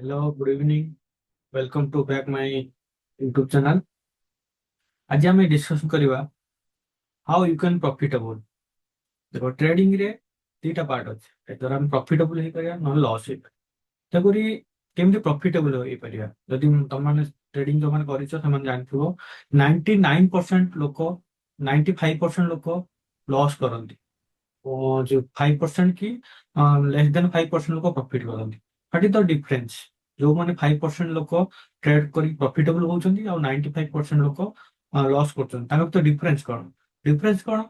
Hello, good evening. Welcome to back my YouTube channel. आज ଆମେ discussion करवा how you can profitable. देखो trading रे दीटा पार्ट अछि एतरा हम प्रॉफिटेबल हे करिया न लॉस हे। तेकुरी केमति प्रॉफिटेबल होई परिया जदि तुम माने ट्रेडिंग जो माने करिसो समान जानथिबो 99% लोक 95% लोक लॉस करंती और जो 5% की लेस देन 5% लोक प्रॉफिट करंती। What is the difference? जो माने 5% लोक ट्रेड करी प्रॉफिटेबल होउचंती और 95% लोक लॉस करचंती तांका तो डिफरेंस कोन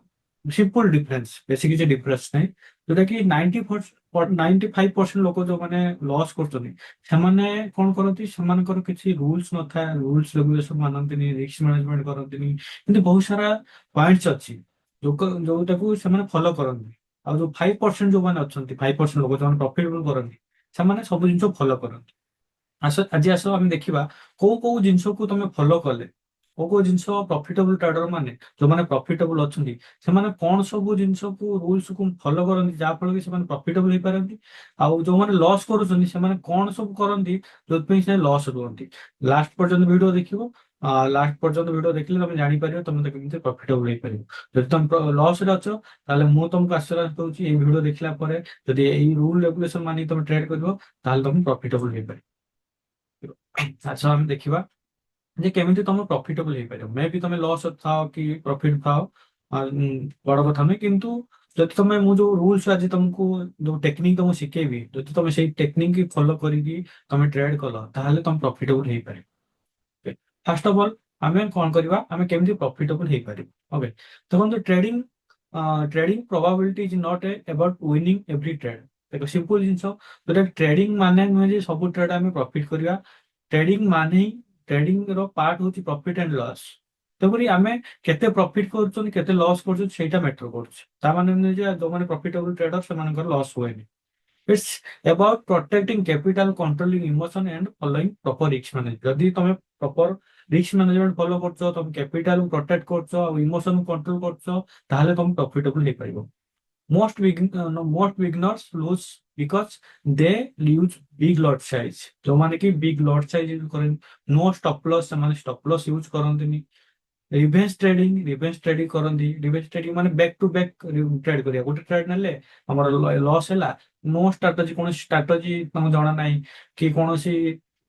सिंपल डिफरेंस बेसी किसी डिफरेंस नहीं जोटा कि 95% लोक जो माने लॉस करचंती ସେମାନେ କଣ କରନ୍ତି ସେମାନଙ୍କର କିଛି ରୁल्स ନଥାଏ ରୁल्स ରେଗୁଲେशन ମାନନ୍ତିନି ରିସ୍କ ମ୍ୟାନେଜमेंट କରନ୍ତିନି ଏମିତି ବହୁତ ସାରା ପଏଣ୍ଟସ୍ ଅଛି ଯୋଉଟାକୁ ସେମାନେ ଫଲୋ କରନ୍ତି। ଆଉ ଯୋଉ 5% ଯୋଉମାନେ ଅଛନ୍ତି 5% ଲୋକ ଯୋଉମାନେ ପ୍ରଫିଟେବଲ କରନ୍ତି ସେମାନେ ସବୁ ଜିନିଷ ଫଲୋ କରନ୍ତି। ଆଜି ଆସ ଆମେ ଦେଖିବା କୋଉ କୋଉ ଜିନିଷକୁ ତମେ ଫଲୋ କଲେ କୋଉ କୋଉ ଜିନିଷ ପ୍ରଫିଟେବଲ ଟ୍ରେଡର ମାନେ ଯୋଉମାନେ ପ୍ରଫିଟେବଲ ଅଛନ୍ତି ସେମାନେ କଣ ସବୁ ଜିନିଷକୁ ରୁଲ୍ସକୁ ଫଲୋ କରନ୍ତି ଯାହା ଫଳରେ କି ସେମାନେ ପ୍ରଫିଟେବଲ ହେଇପାରନ୍ତି। ଆଉ ଯୋଉମାନେ ଲସ୍ କରୁଛନ୍ତି ସେମାନେ କଣ ସବୁ କରନ୍ତି ଯୋଉଥିପାଇଁ ସେ ଲସ୍ ରୁହନ୍ତି। ଲାଷ୍ଟ ପର୍ଯ୍ୟନ୍ତ ଭିଡିଓ ଦେଖିବ। ଲାଷ୍ଟ ପର୍ଯ୍ୟନ୍ତ ଭିଡିଓ ଦେଖିଲେ ତମେ ଜାଣିପାରିବ ତମେ ତ କେମିତି ପ୍ରଫିଟେବଲ ହେଇପାରିବ। ଯଦି ତମେ ଲସ୍ ରେ ଅଛ ତାହେଲେ ମୁଁ ତମକୁ ଆଶ୍ଚର୍ଯ୍ୟ ଦଉଛି ଏଇ ଭିଡିଓ ଦେଖିଲା ପରେ ଯଦି ଏଇ ରୁଲ ରେଗୁଲେସନ ମାନି ତମେ ଟ୍ରେଡ କରିବ ତାହେଲେ ତମେ ପ୍ରଫିଟେବଲ ହେଇପାରିବ। ଆଚ୍ଛା ଆମେ ଦେଖିବା ଯେ କେମିତି ତମେ ପ୍ରଫିଟେବଲ ହେଇପାରିବ। ମେ ବି ତମେ ଲସ୍ ଥାଅ କି ପ୍ରଫିଟ ଥାଅ ବଡ କଥା ନୁହେଁ କିନ୍ତୁ ଯଦି ତମେ ମୁଁ ଯୋଉ ରୁଲ୍ସ ଆଜି ତମକୁ ଯୋଉ ଟେକ୍ନିକ ତମକୁ ଶିଖେଇବି ଯଦି ତମେ ସେଇ ଟେକ୍ନିକ ଫଲୋ କରିକି ତମେ ଟ୍ରେଡ କଲ ତାହେଲେ ତମେ ପ୍ରଫିଟେବଲ ହେଇପାରିବ। ଫାର୍ଷ୍ଟ ଅଫ ଅଲ୍ ଆମେ କଣ କରିବା ଆମେ କେମିତି ପ୍ରଫିଟେବଲ ହେଇପାରିବ। ଓକେ ଦେଖନ୍ତୁ trading probability is not about winning every trade. ଦେଖ ସିମ୍ପଲ ଜିନିଷ ଯୋଉଟା ଟ୍ରେଡିଂ ମାନେ ନୁହେଁ ଯେ ସବୁ ଟ୍ରେଡ ଆମେ ପ୍ରଫିଟ କରିବା। ଟ୍ରେଡିଂ ମାନେ ହିଁ ଟ୍ରେଡିଂ ର ପାର୍ଟ ହଉଛି ପ୍ରଫିଟ ଆଣ୍ଡ ଲସ୍। ତେଣୁକରି ଆମେ କେତେ ପ୍ରଫିଟ କରୁଛନ୍ତି କେତେ ଲସ୍ କରୁଛନ୍ତି ସେଇଟା ମ୍ୟାଟର କରୁଛି। ତା ମାନେ ନୁହେଁ ଯେ ଯୋଉମାନେ ପ୍ରଫିଟେବଲ ଟ୍ରେଡର ସେମାନଙ୍କର ଲସ୍ ହୁଏନି। It's about protecting capital controlling emotion and following proper risk management. जदि तुम प्रॉपर रिस्क मैनेजमेंट फॉलो करछो तुम कैपिटल प्रोटेक्ट करछो और इमोशन कंट्रोल करछो ताहले तुम प्रॉफिटेबल हो पारिबो। Most beginners lose because they use big lot size. जो माने कि बिग लॉट साइज यूज करें नो स्टॉप लॉस से स्टॉप लॉस यूज करंतिनी। रिवेंज ट्रेडिंग करंती रिवेंज ट्रेडिंग माने बैक टू बैक ट्रेड करिया गोटे ट्रेड नेले हमर लॉस हैला नो स्ट्रेटजी कौन स्ट्रेटजी तुम जाना नहीं कि कौन सी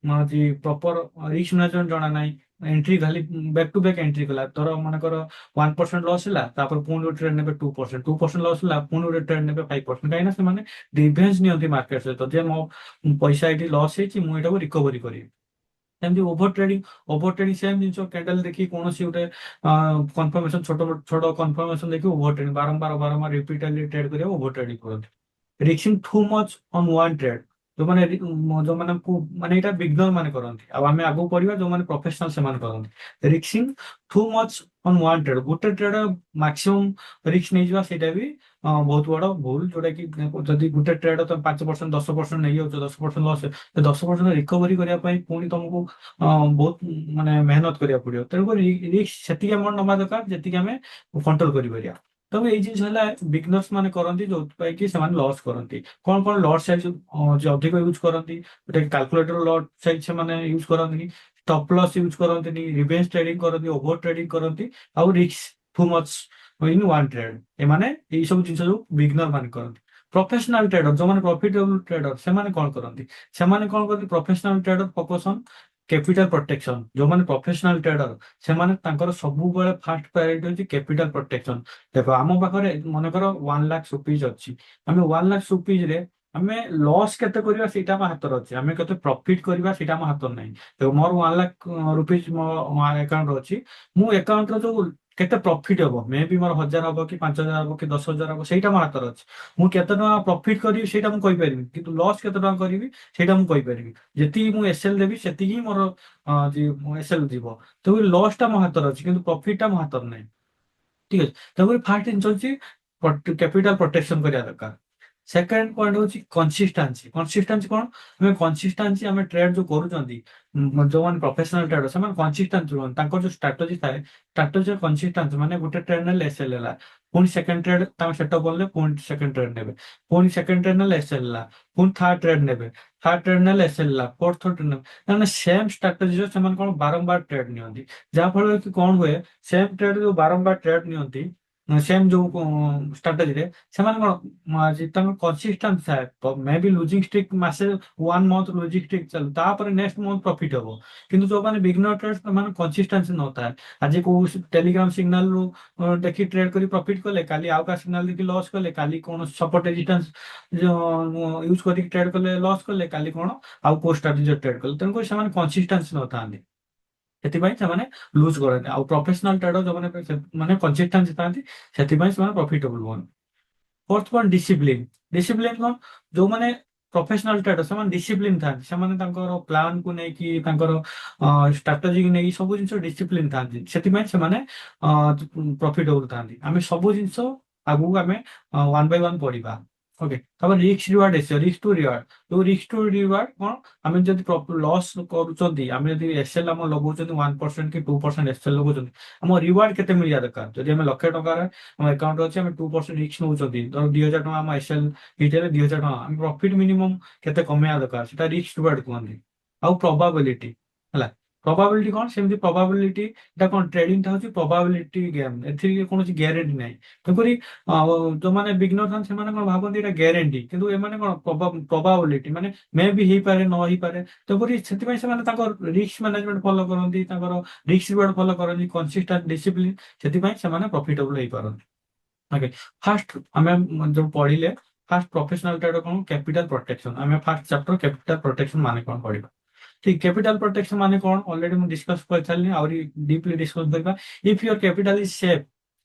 प्रॉपर रिस्क मैनेजमेंट जाना नहीं। एंट्री खाली बैक टू बैक एंट्री कला तोर मनकर 1% लॉस हैला तापर पुणी गोटे ट्रेड नेबे 2% लॉस हैला पुणी गोटे ट्रेड नेबे 5% काई ना से माने रिवेंज नियंती मार्केट से तो जे मो पैसा एटी लॉस हेची मु एटाको रिकवरी करी। ଏମିତି ଓଭର ଟ୍ରେଡିଂ ସେମ୍ ଜିନିଷ କ୍ୟାଣ୍ଡେଲ ଦେଖି କୌଣସି ଗୋଟେ କନଫର୍ମେସନ ଛୋଟ ଛୋଟ କନଫର୍ମେସନ ଦେଖି ଓଭର ଟ୍ରେଡିଂ ବାରମ୍ବାର ରିପିଟେଡଲି ଟ୍ରେଡ କରିବା ଓଭର ଟ୍ରେଡିଂ କରନ୍ତି। ରିକ୍ସିଂ too much on one trade ଯୋଉମାନଙ୍କୁ ମାନେ ଏଇଟା ବିଗନର ମାନେ କରନ୍ତି ଆଉ ଆମେ ଆଗକୁ ପଢିବା ଯୋଉମାନେ ପ୍ରଫେସନାଲ ସେମାନେ କରନ୍ତି। ରିକ୍ସିଂ too much on one trade ଗୋଟେ ଟ୍ରେଡ ମାକ୍ସିମମ୍ ରିକ୍ସ ନେଇଯିବା ସେଇଟା ବି ବହୁତ ବଡ ଭୁଲ ଯୋଉଟା କି ଯଦି ଗୋଟେ ଟ୍ରେଡ ତମେ 5% 10% ନେଇଯାଉଛ 10% ଲସ୍ 10% ରିକଭରି କରିବା ପାଇଁ ପୁଣି ତମକୁ ବହୁତ ମାନେ ମେହନତ କରିବାକୁ ପଡିବ। ତେଣୁକରି ରିକ୍ସ ସେତିକି ଆମର ନବା ଦରକାର ଯେତିକି ଆମେ କଣ୍ଟ୍ରୋଲ କରିପାରିବା। ତେଣୁ ଏଇ ଜିନିଷ ହେଲା ବିଗନର୍ସ ମାନେ କରନ୍ତି ଯୋଉଥିପାଇଁ କି ସେମାନେ ଲସ୍ କରନ୍ତି। କଣ ଲଟ୍ ସାଇଜ ଅଧିକ ୟୁଜ କରନ୍ତି ଗୋଟେ କାଲକୁଲେଟର ଲଟ୍ ସାଇଜ ସେମାନେ ୟୁଜ କରନ୍ତିନି ଷ୍ଟପ୍ ଲସ୍ ୟୁଜ କରନ୍ତିନି ରିଭେଞ୍ଜ ଟ୍ରେଡିଂ କରନ୍ତି ଓଭର ଟ୍ରେଡିଂ କରନ୍ତି ଆଉ ରିକ୍ସ too much in one trade. ଏମାନେ ଏଇ ସବୁ ଜିନିଷ ଯୋଉ ବିଗନର ମାନେ କରନ୍ତି। ପ୍ରଫେସନାଲ ଟ୍ରେଡର ଯୋଉମାନେ ପ୍ରଫିଟେବଲ ଟ୍ରେଡର ସେମାନେ କଣ କରନ୍ତି professional trader focus on capital protection. ଯୋଉମାନେ ପ୍ରଫେସନାଲ ଟ୍ରେଡର ସେମାନେ ତାଙ୍କର ସବୁବେଳେ ଫାଷ୍ଟ ପ୍ରାୟୋରିଟି ହଉଛି କ୍ୟାପିଟାଲ ପ୍ରୋଟେକ୍ସନ। ଦେଖ ଆମ ପାଖରେ ମନେକର 1 ଲାଖ ରୁପିଜ ଅଛି ଆମେ 1 ଲାଖ ରୁପିଜ ରେ ଆମେ ଲସ୍ କେତେ କରିବା ସେଇଟା ଆମ ହାତରେ ଅଛି ଆମେ କେତେ ପ୍ରଫିଟ କରିବା ସେଇଟା ଆମ ହାତରେ ନାହିଁ। ଦେଖ ମୋର 1 ଲାଖ ରୁପିଜ ମୋ ଆକାଉଣ୍ଟ ଅଛି ମୁଁ ଆକାଉଣ୍ଟର ଯୋଉ କେତେ ପ୍ରଫିଟ ହବ ମେ ବି ମୋର 1000 ହବ କି 5000 ହବ କି 10,000 ହବ ସେଇଟା ମୋ ହାତରେ ଅଛି। ମୁଁ କେତେ ଟଙ୍କା ପ୍ରଫିଟ କରିବି ସେଇଟା ମୁଁ କହିପାରିବି କିନ୍ତୁ ଲସ୍ କେତେ ଟଙ୍କା କରିବି ସେଇଟା ମୁଁ କହିପାରିବି। ଯେତିକି ମୁଁ ଏସଏଲ ଦେବି ସେତିକି ହିଁ ମୋର ଏସଏଲ ଯିବ। ତେଣୁ ଲସ୍ ଟା ମୋ ହାତରେ ଅଛି କିନ୍ତୁ ପ୍ରଫିଟ ଟା ମୋ ହାତରେ ନାହିଁ। ঠিক আছে ତେଣୁକରି ଫାର୍ଷ୍ଟ ଜିନିଷ ହଉଛି କ୍ୟାପିଟାଲ ପ୍ରୋଟେକ୍ସନ କରିବା ଦରକାର। ସେକେଣ୍ଡ ପଏଣ୍ଟ ହଉଛି କନସିଷ୍ଟାନ୍ସି କଣ ଆମେ ଟ୍ରେଡ ଯୋଉ କରୁଛନ୍ତି ଯୋଉମାନେ ପ୍ରଫେସନାଲ ଟ୍ରେଡର ସେମାନେ କନସିଷ୍ଟାନ୍ସି ରୁହନ୍ତି ତାଙ୍କର ଯୋଉ ଷ୍ଟ୍ରାଟେଜି ଥାଏ ଷ୍ଟ୍ରାଟେଜି କନସିଷ୍ଟାନ୍ସି ମାନେ ଗୋଟେ ଟ୍ରେଡ ନେଲେ ଏସଏଲ ହେଲା ପୁଣି ସେକେଣ୍ଡ ଟ୍ରେଡ୍ ତାଙ୍କ ସେଟଅପ୍ କଲେ, ପୁଣି ସେକେଣ୍ଡ ଟ୍ରେଡ୍ ନେବେ, ପୁଣି ସେକେଣ୍ଡ ଟ୍ରେଡ୍ ନେଲେ ଏସ୍ ଏଲ୍ ହେଲା, ପୁଣି ଥାର୍ଡ ଟ୍ରେଡ୍ ନେବେ, ଥାର୍ଡ ଟ୍ରେଡ୍ ନେଲେ ଏସ୍ ଏଲ୍ ହେଲା, ଫୋର୍ଥ ଟ୍ରେଡ୍ ନେବେ। ମାନେ ସେମ୍ ଷ୍ଟ୍ରାଟେଜିର ସେମାନେ କଣ ବାରମ୍ବାର ଟ୍ରେଡ୍ ନିଅନ୍ତି, ଯାହା ଫଳରେ କି କଣ ହୁଏ, ସେମ୍ ଟ୍ରେଡ୍ ଯୋଉ ବାରମ୍ବାର ଟ୍ରେଡ୍ ନିଅନ୍ତି, ସେମ୍ ଯୋଉ ଷ୍ଟ୍ରାଟେଜିରେ ସେମାନେ କଣ ତାଙ୍କର କନସିଷ୍ଟାନ୍ସ ଥାଏ, ମେ ବି ଲୁଜିଂ ଷ୍ଟ୍ରିକ୍ ମାସେ 1 ମନ୍ଥ ଲୁଜିଂ ଷ୍ଟ୍ରିକ୍ ଚାଲୁ, ତାପରେ ନେକ୍ସଟ ମନ୍ଥ ପ୍ରଫିଟ୍ ହବ। କିନ୍ତୁ ଯୋଉମାନେ ବିଗନର ଟ୍ରେଡ୍ ସେମାନେ କନସିଷ୍ଟାନ୍ସି ନଥାଏ, ଆଜି କୋଉ ଟେଲିଗ୍ରାମ ସିଗ୍ନାଲ ରୁ ଦେଖି ଟ୍ରେଡ୍ କରି ପ୍ରଫିଟ୍ କଲେ, କାଲି ଆଉ କାହା ସିଗ୍ନାଲ ଦେଖି ଲସ୍ କଲେ, କାଲି କୌଣସି ସପୋର୍ଟ ରେଜିଷ୍ଟାନ୍ସ ୟୁଜ କରିକି ଟ୍ରେଡ୍ କଲେ ଲସ୍ କଲେ, କାଲି କଣ ଆଉ କୋଉ ଷ୍ଟ୍ରାଟେଜି ଟ୍ରେଡ୍ କଲେ, ତେଣୁକରି ସେମାନେ କନସିଷ୍ଟାନ୍ସି ନଥାନ୍ତି, ସେଥିପାଇଁ ସେମାନେ ଲୁଜ୍ କରନ୍ତି। ଆଉ ପ୍ରଫେସନାଲ ଟ୍ରେଡର ଯୋଉମାନେ ମାନେ କନସିଷ୍ଟାନ୍ସି ଥାନ୍ତି, ସେଥିପାଇଁ ସେମାନେ ପ୍ରଫିଟେବୁଲ ହୁଅନ୍ତି। Fourth point discipline. ଡିସିପ୍ଲିନ କଣ, ଯୋଉମାନେ ପ୍ରଫେସନାଲ ଟ୍ରେଡର ସେମାନେ ଡିସିପ୍ଲିନ ଥାନ୍ତି, ସେମାନେ ତାଙ୍କର ପ୍ଲାନ କୁ ନେଇକି ତାଙ୍କର ଷ୍ଟ୍ରାଟେଜି ନେଇକି ସବୁ ଜିନିଷ ଡିସିପ୍ଲିନ ଥାନ୍ତି, ସେଥିପାଇଁ ସେମାନେ ପ୍ରଫିଟେବୁଲ ଥାନ୍ତି। ଆମେ ସବୁ ଜିନିଷ ଆଗକୁ ଆମେ ୱାନ୍ ବାଇ ୱାନ୍ ପଢିବା। ଓକେ, ତାପରେ ରିସ୍କ ରିୱାର୍ଡ ଏସିଓ, ରିସ୍କ ଟୁ ରିୱାର୍ଡ। ଯୋଉ ରିସ୍କ ଟୁ ରିୱାର୍ଡ କଣ, ଆମେ ଯଦି ଲସ୍ କରୁଛନ୍ତି, ଆମେ ଯଦି ଏସ୍ଏଲ୍ ଆମ ଲଗାଉଛନ୍ତି 1% କି 2% ଏସ୍ଏଲ୍ ଲଗାଉଛନ୍ତି, ଆମ ରିୱାର୍ଡ କେତେ ମିଳିବା ଦରକାର? ଯଦି ଆମେ 1,00,000 ଆମ ଆକାଉଣ୍ଟ ଅଛି, ଆମେ 2% ରିସ୍କ ନଉଛନ୍ତି, ଧର 2,000 ଟଙ୍କା ଆମ ଏସ୍ଏଲ୍ ହିଟ୍ ହେଲେ 2,000 ଟଙ୍କା, ଆମେ ପ୍ରଫିଟ ମିନିମମ୍ କେତେ କମେଇବା ଦରକାର, ସେଟା ରିସ୍କ ରିୱାର୍ଡ କୁହନ୍ତି। ଆଉ ପ୍ରୋବାବିଲିଟି ହେଲା, ପ୍ରୋବାବିଲିଟି କଣ, ସେମିତି ପ୍ରୋବାବିଲିଟି এটা କଣ, ଟ୍ରେଡିଂ ଟା ହଉଛି ପ୍ରୋବାବିଲିଟି ଗେମ୍, ଏଥିରେ କୌଣସି ଗ୍ୟାରେଣ୍ଟି ନାହିଁ। ତେଣୁକରି ଯୋଉମାନେ ବିଗନର ଥାନ୍ତି ସେମାନେ କଣ ଭାବନ୍ତି ଏଇଟା ଗ୍ୟାରେଣ୍ଟି, କିନ୍ତୁ ଏମାନେ କଣ ପ୍ରୋବାବିଲିଟି ମାନେ ମେ ବି ହେଇପାରେ ନ ହେଇପାରେ, ତେଣୁକରି ସେଥିପାଇଁ ସେମାନେ ତାଙ୍କ ରିସ୍କ ମ୍ୟାନେଜମେଣ୍ଟ ଫଲୋ କରନ୍ତି, ତାଙ୍କର ରିସ୍କ ରିୱାର୍ଡ ଫଲୋ କରନ୍ତି, କନସିଷ୍ଟାଣ୍ଟ ଡିସିପ୍ଲିନ, ସେଥିପାଇଁ ସେମାନେ ପ୍ରଫିଟେବୁଲ ହେଇପାରନ୍ତି। ଓକେ, ଫାଷ୍ଟ ଆମେ ଯୋଉ ପଢିଲେ, ଫାଷ୍ଟ ପ୍ରଫେସନାଲ ଟ୍ରେଡର କଣ, କ୍ୟାପିଟାଲ ପ୍ରୋଟେକ୍ସନ। ଆମେ ଫାଷ୍ଟ ଚାପ୍ଟର କ୍ୟାପିଟାଲ ପ୍ରୋଟେକ୍ସନ ମାନେ କଣ ପଢିବା। ठीक, कैपिटल प्रोटेक्शन माने कौन, ऑलरेडी मैं डिस्कस कर चलनी और डीपली डिस्कस करबा। If your capital is safe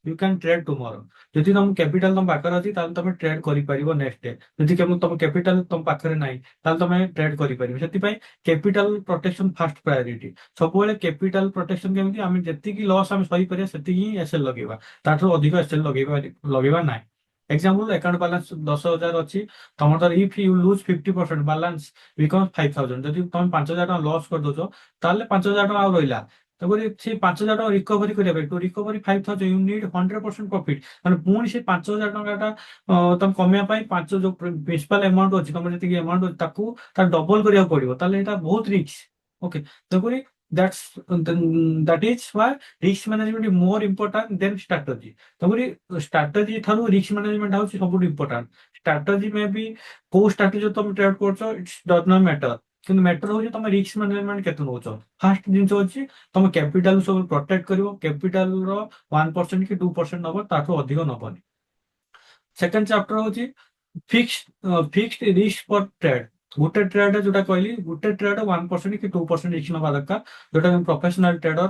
you can trade tomorrow. जदि तुम कैपिटल तुम पाखर अछि ताल तुम ट्रेड करि परिबो नेक्स्ट डे। जदि केम तुम कैपिटल तुम पाखर नाही ताल तुम ट्रेड करि परिबो, सेति पई कैपिटल प्रोटेक्शन फर्स्ट प्रायोरिटी। सब बेले कैपिटल प्रोटेक्शन केमति आमे जति की लॉस आमे सही परिया सेति ही एसएल लगेबा, ताठो अधिक एसएल लगेबा नाही। एग्जांपल अकाउंट बैलेंस 10,000 अछि, तमर तर if you lose 50% balance become 5,000, ଯଦି ତମେ 5,000 ଟଙ୍କା ଲସ୍ କରିଦଉଛ, ତାହେଲେ 5,000 ଟଙ୍କା ଆଉ ରହିଲା। ତେଣୁକରି ସେ 5,000 ଟଙ୍କା ରିକଭରି କରିବା ପାଇଁ, to recovery 5,000 you need 100% profit. ମାନେ ପୁଣି ସେ 5,000 ଟଙ୍କାଟା ତମେ କମେଇବା ପାଇଁ ଯୋଉ ପ୍ରିନ୍ସିପାଲ ଆମାଉଣ୍ଟ ଅଛି, ତମର ଯେତିକି ଆମାଉଣ୍ଟ ଅଛି ତାକୁ ତାର ଡବଲ କରିବାକୁ ପଡିବ, ତାହେଲେ ଏଇଟା ବହୁତ ରିସ୍କ। ଓକେ, ତେଣୁକରି that's that is Y risk management is ମୋର ଇମ୍ପୋର୍ଟାଣ୍ଟ ଦେନ୍ ଷ୍ଟ୍ରାଟେଜି। ତେଣୁକରି ଷ୍ଟ୍ରାଟେଜି ଠାରୁ ରିସ୍କ ମ୍ୟାନେଜମେଣ୍ଟ ହଉଛି ସବୁଠୁ ଇମ୍ପୋର୍ଟାଣ୍ଟ। ଷ୍ଟ୍ରାଟେଜି ମେ ବି କୋଉ ଷ୍ଟ୍ରାଟେଜି ତମେ ଟ୍ରେଡ୍ କରୁଛ, ଇଟ୍ସ ଡଜ୍ ନଟ୍ ମ୍ୟାଟର, କିନ୍ତୁ ମ୍ୟାଟର ହଉଛି ତମେ ରିସ୍କ ମ୍ୟାନେଜମେଣ୍ଟ କେତେ ନଉଛ। ଫାଷ୍ଟ ଜିନିଷ ଅଛି ତମେ କ୍ୟାପିଟାଲ ସବୁ ପ୍ରୋଟେକ୍ଟ କରିବ, କ୍ୟାପିଟାଲ ର 1% କି 2% ନବ, ତାଠୁ ଅଧିକ ନବନି। ସେକେଣ୍ଡ ଚାପ୍ଟର ହଉଛି ଫିକ୍ସଡ ରିସ୍କ ଫର ଟ୍ରେଡ୍। ଗୋଟେ ଟ୍ରେଡ୍ ଯୋଉଟା କହିଲି, ଗୋଟେ ଟ୍ରେଡ୍ 1% କି 2% ରିସ୍କ ନବା ଦରକାର, ଯୋଉଟା ପ୍ରଫେସନାଲ ଟ୍ରେଡର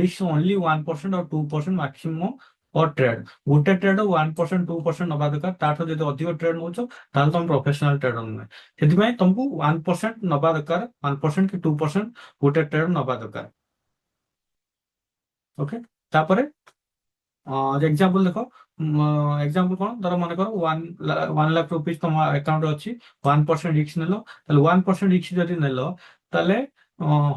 ରିସ୍କ ଓନଲି 1% ଆଉ 2% ମାକ୍ସିମମ୍ ପର ଟ୍ରେଡ୍। ଗୋଟେ ଟ୍ରେଡ୍ 1% 2% ନବା ଦରକାର, ତାଠୁ ଯଦି ଅଧିକ ଟ୍ରେଡ୍ ନଉଛ ତାହେଲେ ତମେ ପ୍ରଫେସନାଲ ଟ୍ରେଡର ନୁହେଁ। ସେଥିପାଇଁ ତମକୁ 1% ନବା ଦରକାର, 1% କି 2% ଗୋଟେ ଟ୍ରେଡ୍ ନବା ଦରକାର। ଓକେ, ତାପରେ ଏକ୍ସାମ୍ପଲ ଦେଖ, ଏକ୍ସାମ୍ପଲ କଣ, ଧର ମନେକର 1 ଲାख रुपीज ତମ ଆକାଉଣ୍ଟ ଅଛି, 1% ରିସ୍କ ନେଲ, ତାହେଲେ 1% ରିସ୍କ ଯଦି ନେଲ, ତାହେଲେ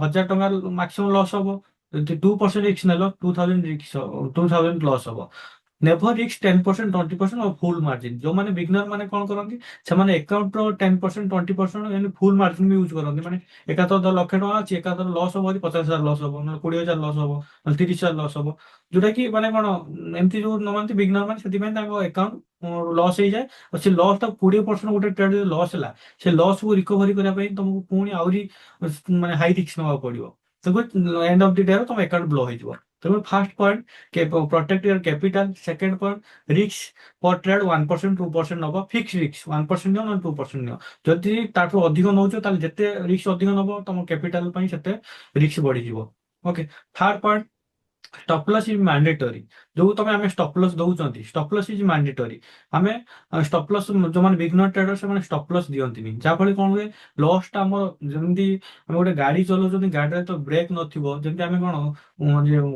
1,000 ଟଙ୍କା ମାକ୍ସିମମ୍ ଲସ୍ ହବ। ଯଦି 2% ରିସ୍କ ନେଲ, 2,000 ଲସ୍ ହବ। ନେଭର ରିସ୍କ 10% 20% ଆଉ ଫୁଲ ମାର୍ଜିନ। ଯୋଉମାନେ ବିଗନର ମାନେ କଣ କରନ୍ତି, ସେମାନେ ଆକାଉଣ୍ଟର 10% 20% ଏମିତି ଫୁଲ ମାର୍ଜିନ ବି ୟୁଜ କରନ୍ତି। ମାନେ ଏକାଥର 1,00,000 ଟଙ୍କା ଅଛି, ଏକାଥର ଲସ୍ ହବ, 50,000 ଲସ୍ ହବ, ନହେଲେ 20,000 ଲସ୍ ହବ, ନହେଲେ 30,000 ଲସ୍ ହବ। ଯୋଉଟା କି ମାନେ କଣ, ଏମିତି ଯୋଉ ନମାନ୍ତି ବିଗନର ମାନେ, ସେଥିପାଇଁ ତାଙ୍କ ଆକାଉଣ୍ଟ ଲସ୍ ହେଇଯାଏ। ଆଉ ସେ ଲସ୍ ଟା 20% ଗୋଟେ ଟ୍ରେଡ୍ ଯଦି ଲସ୍ ହେଲା, ସେ ଲସ୍ କୁ ରିକଭରି କରିବା ପାଇଁ ତମକୁ ପୁଣି ଆହୁରି ମାନେ ହାଇ ରିସ୍କ ନେବାକୁ ପଡିବ। ତେଣୁ ଏଣ୍ଡ ଅଫ ଦି ଡେ ରେ ତମ ଆକାଉଣ୍ଟ ବ୍ଲୋ ହେଇଯିବ। ତେଣୁ first point protect your capital. Second point risk per trade 1% 2% ନବ, ଫିକ୍ସ ରିସ୍କ 1% ନିଅ, ନହେଲେ 2% ନିଅ। ଯଦି ତାଠୁ ଅଧିକ ନଉଛ, ତାହେଲେ ଯେତେ ରିସ୍କ ଅଧିକ ନବ ତମ କ୍ୟାପିଟାଲ ପାଇଁ ସେତେ ରିସ୍କ ବଢିଯିବ। Okay, third point stop loss is mandatory। ଯୋଉ ତମେ ଆମେ stop loss ଦଉଛନ୍ତି, stop loss is mandatory। ଆମେ stop loss, ଯୋଉମାନେ ବିଗନର ଟ୍ରେଡର ସେମାନେ stop loss ଦିଅନ୍ତିନି, ଯାହାଫଳରେ କଣ ହୁଏ, ଲସ୍ ଟା ଆମର, ଯେମିତି ଆମେ ଗୋଟେ ଗାଡି ଚଲାଉଛନ୍ତି, ଗାଡିରେ ତ ବ୍ରେକ୍ ନଥିବ, ଯେମିତି ଆମେ କଣ